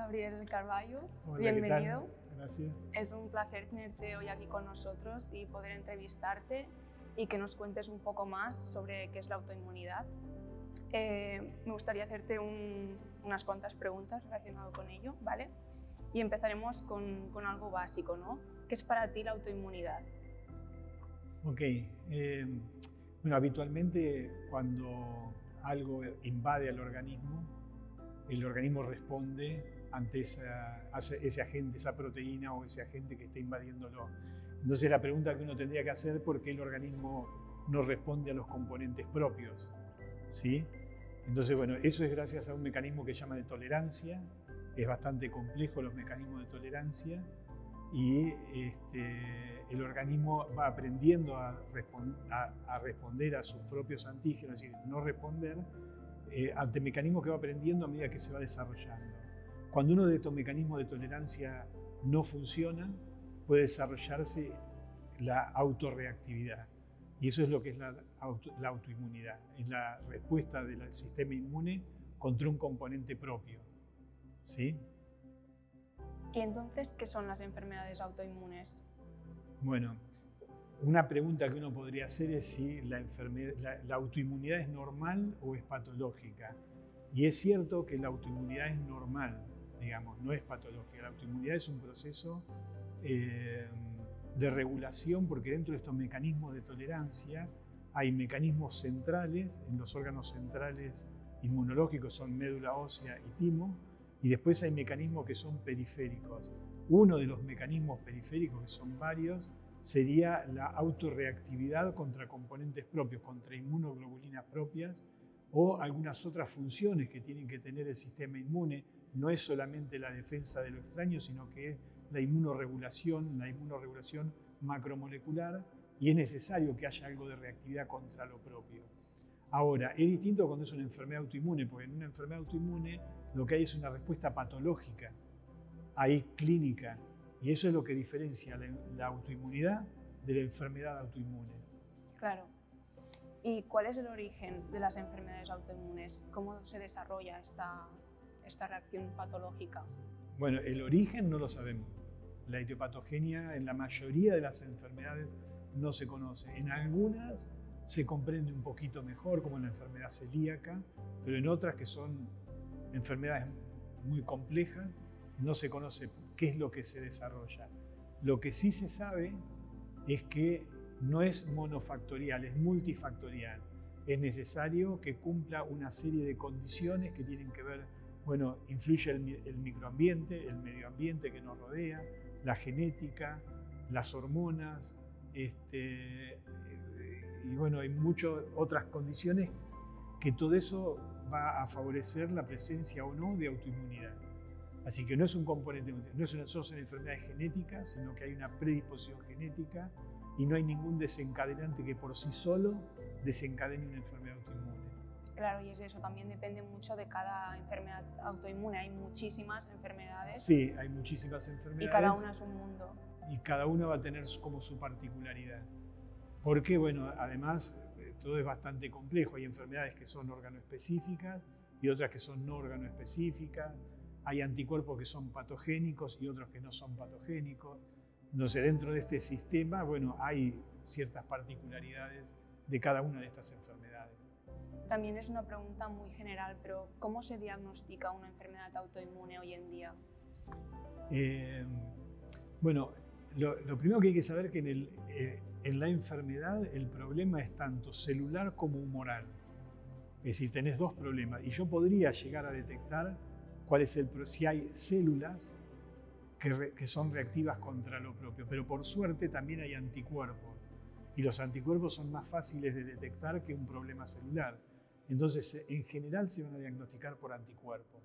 Gabriel Carballo. Hola, Bienvenido. ¿qué tal? Gracias. Es un placer tenerte hoy aquí con nosotros y poder entrevistarte y que nos cuentes un poco más sobre qué es la autoinmunidad. Me gustaría hacerte unas cuantas preguntas relacionadas con ello, ¿vale? Y empezaremos con algo básico, ¿no? ¿Qué es para ti la autoinmunidad? Ok. Bueno, habitualmente cuando algo invade al organismo, el organismo responde ante ese agente, esa proteína o ese agente que está invadiéndolo. Entonces la pregunta que uno tendría que hacer es por qué el organismo no responde a los componentes propios, ¿sí? Entonces, bueno, eso es gracias a un mecanismo que se llama de tolerancia. Es bastante complejo los mecanismos de tolerancia y el organismo va aprendiendo a responder a sus propios antígenos, es decir, no responder ante mecanismos que va aprendiendo a medida que se va desarrollando. Cuando uno de estos mecanismos de tolerancia no funciona, puede desarrollarse la autorreactividad. Y eso es lo que es la autoinmunidad, es la respuesta del sistema inmune contra un componente propio, ¿sí? ¿Y entonces qué son las enfermedades autoinmunes? Bueno, una pregunta que uno podría hacer es si la autoinmunidad es normal o es patológica. Y es cierto que la autoinmunidad es normal, digamos, no es patológica. La autoinmunidad es un proceso de regulación, porque dentro de estos mecanismos de tolerancia hay mecanismos centrales, en los órganos centrales inmunológicos son médula ósea y timo, y después hay mecanismos que son periféricos. Uno de los mecanismos periféricos, que son varios, sería la autorreactividad contra componentes propios, contra inmunoglobulinas propias o algunas otras funciones que tienen que tener el sistema inmune. No es solamente la defensa de lo extraño, sino que es la inmunorregulación macromolecular, y es necesario que haya algo de reactividad contra lo propio. Ahora, es distinto cuando es una enfermedad autoinmune, porque en una enfermedad autoinmune lo que hay es una respuesta patológica, hay clínica, y eso es lo que diferencia la autoinmunidad de la enfermedad autoinmune. Claro. ¿Y cuál es el origen de las enfermedades autoinmunes? ¿Cómo se desarrolla esta reacción patológica? Bueno, el origen no lo sabemos. La etiopatogenia en la mayoría de las enfermedades no se conoce. En algunas se comprende un poquito mejor, como la enfermedad celíaca, pero en otras, que son enfermedades muy complejas, no se conoce qué es lo que se desarrolla. Lo que sí se sabe es que no es monofactorial, es multifactorial. Es necesario que cumpla una serie de condiciones que tienen que ver, bueno, influye el microambiente, el medio ambiente que nos rodea, la genética, las hormonas, y bueno, hay muchas otras condiciones que todo eso va a favorecer la presencia o no de autoinmunidad. Así que no es un componente, no es solo una enfermedad genética, sino que hay una predisposición genética y no hay ningún desencadenante que por sí solo desencadene una enfermedad autoinmune. Claro, y es eso, también depende mucho de cada enfermedad autoinmune. Hay muchísimas enfermedades. Sí, hay muchísimas enfermedades. Y cada una es un mundo. Y cada una va a tener como su particularidad. Porque, bueno, además todo es bastante complejo. Hay enfermedades que son organoespecíficas y otras que son no organoespecíficas. Hay anticuerpos que son patogénicos y otros que no son patogénicos. Entonces, dentro de este sistema, bueno, hay ciertas particularidades de cada una de estas enfermedades. También es una pregunta muy general, pero ¿cómo se diagnostica una enfermedad autoinmune hoy en día? Bueno, lo primero que hay que saber es que en la enfermedad el problema es tanto celular como humoral. Es decir, tenés dos problemas. Y yo podría llegar a detectar si hay células que son reactivas contra lo propio. Pero por suerte también hay anticuerpos. Y los anticuerpos son más fáciles de detectar que un problema celular. Entonces, en general se van a diagnosticar por anticuerpos.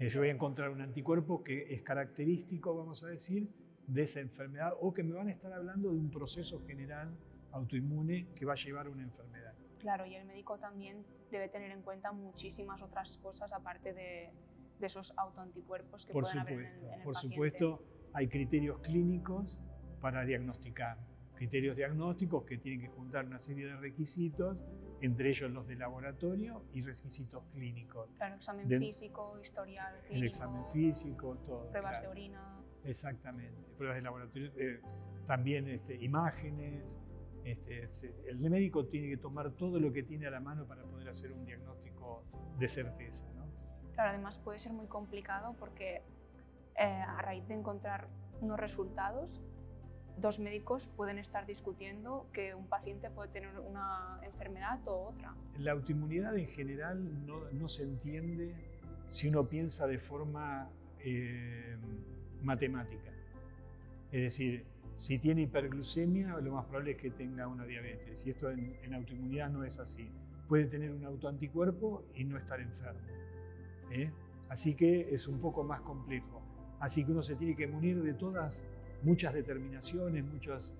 Yo voy a encontrar un anticuerpo que es característico, vamos a decir, de esa enfermedad, o que me van a estar hablando de un proceso general autoinmune que va a llevar a una enfermedad. Claro, y el médico también debe tener en cuenta muchísimas otras cosas aparte de esos autoanticuerpos que pueden haber en el paciente. Por supuesto, hay criterios clínicos para diagnosticar. criterios diagnósticos que tienen que juntar una serie de requisitos, entre ellos los de laboratorio y requisitos clínicos. Claro, examen físico, historial clínico. El examen físico, todo. Pruebas claro. de orina. Exactamente, pruebas de laboratorio, también imágenes. El médico tiene que tomar todo lo que tiene a la mano para poder hacer un diagnóstico de certeza, ¿no? Claro, además puede ser muy complicado porque a raíz de encontrar unos resultados, dos médicos pueden estar discutiendo que un paciente puede tener una enfermedad o otra. La autoinmunidad en general no se entiende si uno piensa de forma matemática. Es decir, si tiene hiperglucemia, lo más probable es que tenga una diabetes. Y esto en autoinmunidad no es así. Puede tener un autoanticuerpo y no estar enfermo. Así que es un poco más complejo. Así que uno se tiene que munir de muchas determinaciones, muchas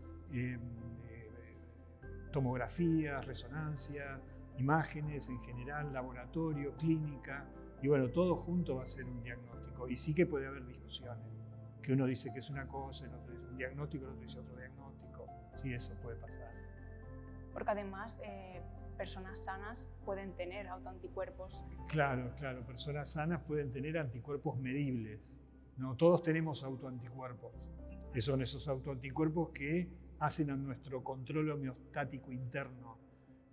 tomografías, resonancias, imágenes en general, laboratorio, clínica. Y bueno, todo junto va a ser un diagnóstico. Y sí que puede haber discusiones. Que uno dice que es una cosa, el otro dice un diagnóstico, el otro dice otro diagnóstico. Sí, eso puede pasar. Porque además, personas sanas pueden tener autoanticuerpos. Claro, personas sanas pueden tener anticuerpos medibles. No todos tenemos autoanticuerpos. Que son esos autoanticuerpos que hacen a nuestro control homeostático interno.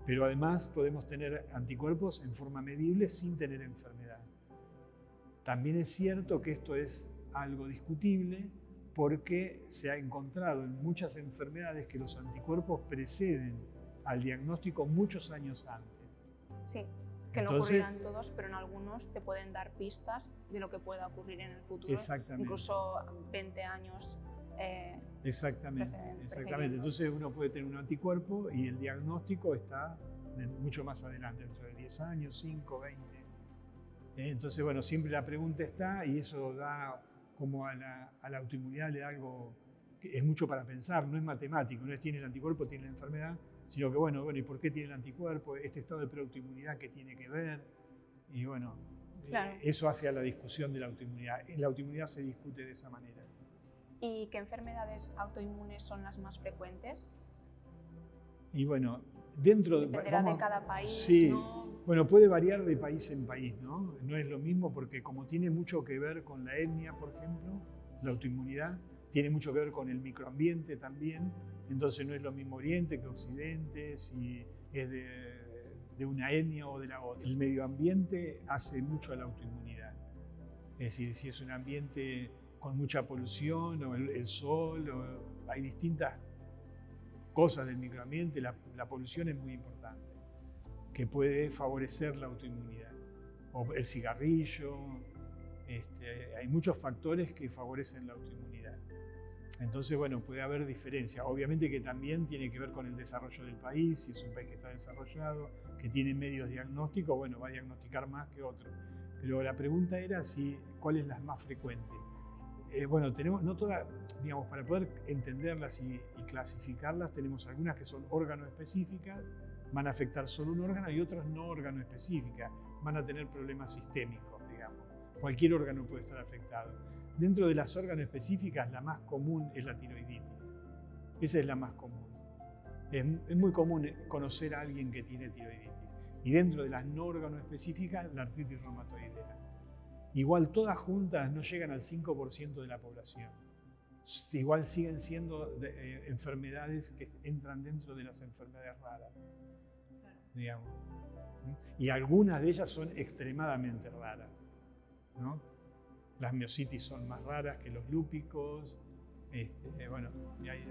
Pero además podemos tener anticuerpos en forma medible sin tener enfermedad. También es cierto que esto es algo discutible porque se ha encontrado en muchas enfermedades que los anticuerpos preceden al diagnóstico muchos años antes. Sí, que no ocurrirán todos, pero en algunos te pueden dar pistas de lo que pueda ocurrir en el futuro. Exactamente. Incluso 20 años. Exactamente. Entonces uno puede tener un anticuerpo y el diagnóstico está mucho más adelante, dentro de 10 años, 5, 20. Entonces, bueno, siempre la pregunta está y eso da como a la autoinmunidad le da algo que es mucho para pensar, no es matemático, no es tiene el anticuerpo, tiene la enfermedad, sino que bueno, ¿y por qué tiene el anticuerpo? Este estado de preautoinmunidad, ¿qué tiene que ver? Y bueno, claro. Eso hace a la discusión de la autoinmunidad. La autoinmunidad se discute de esa manera. ¿Y qué enfermedades autoinmunes son las más frecuentes? Y bueno, dependerá de cada país, sí, ¿no? Bueno, puede variar de país en país, ¿no? No es lo mismo porque como tiene mucho que ver con la etnia, por ejemplo, la autoinmunidad, tiene mucho que ver con el microambiente también, entonces no es lo mismo Oriente que Occidente, si es de una etnia o de la otra. El medio ambiente hace mucho a la autoinmunidad. Es decir, si es un ambiente con mucha polución o el sol, hay distintas cosas del microambiente, la polución es muy importante, que puede favorecer la autoinmunidad. O el cigarrillo, hay muchos factores que favorecen la autoinmunidad. Entonces, bueno, puede haber diferencia. Obviamente que también tiene que ver con el desarrollo del país, si es un país que está desarrollado, que tiene medios diagnósticos, bueno, va a diagnosticar más que otros. Pero la pregunta era cuál es la más frecuente. Bueno, tenemos, no todas, digamos, para poder entenderlas y clasificarlas, tenemos algunas que son órgano-específicas, van a afectar solo un órgano, y otras no órgano-específicas, van a tener problemas sistémicos, digamos. Cualquier órgano puede estar afectado. Dentro de las órgano específicas, la más común es la tiroiditis. Esa es la más común. Es muy común conocer a alguien que tiene tiroiditis. Y dentro de las no órgano específicas, la artritis reumatoidea. Igual todas juntas no llegan al 5% de la población. Igual siguen siendo enfermedades que entran dentro de las enfermedades raras, digamos. Y algunas de ellas son extremadamente raras, ¿no? Las miositis son más raras que los lúpicos. Bueno, y hay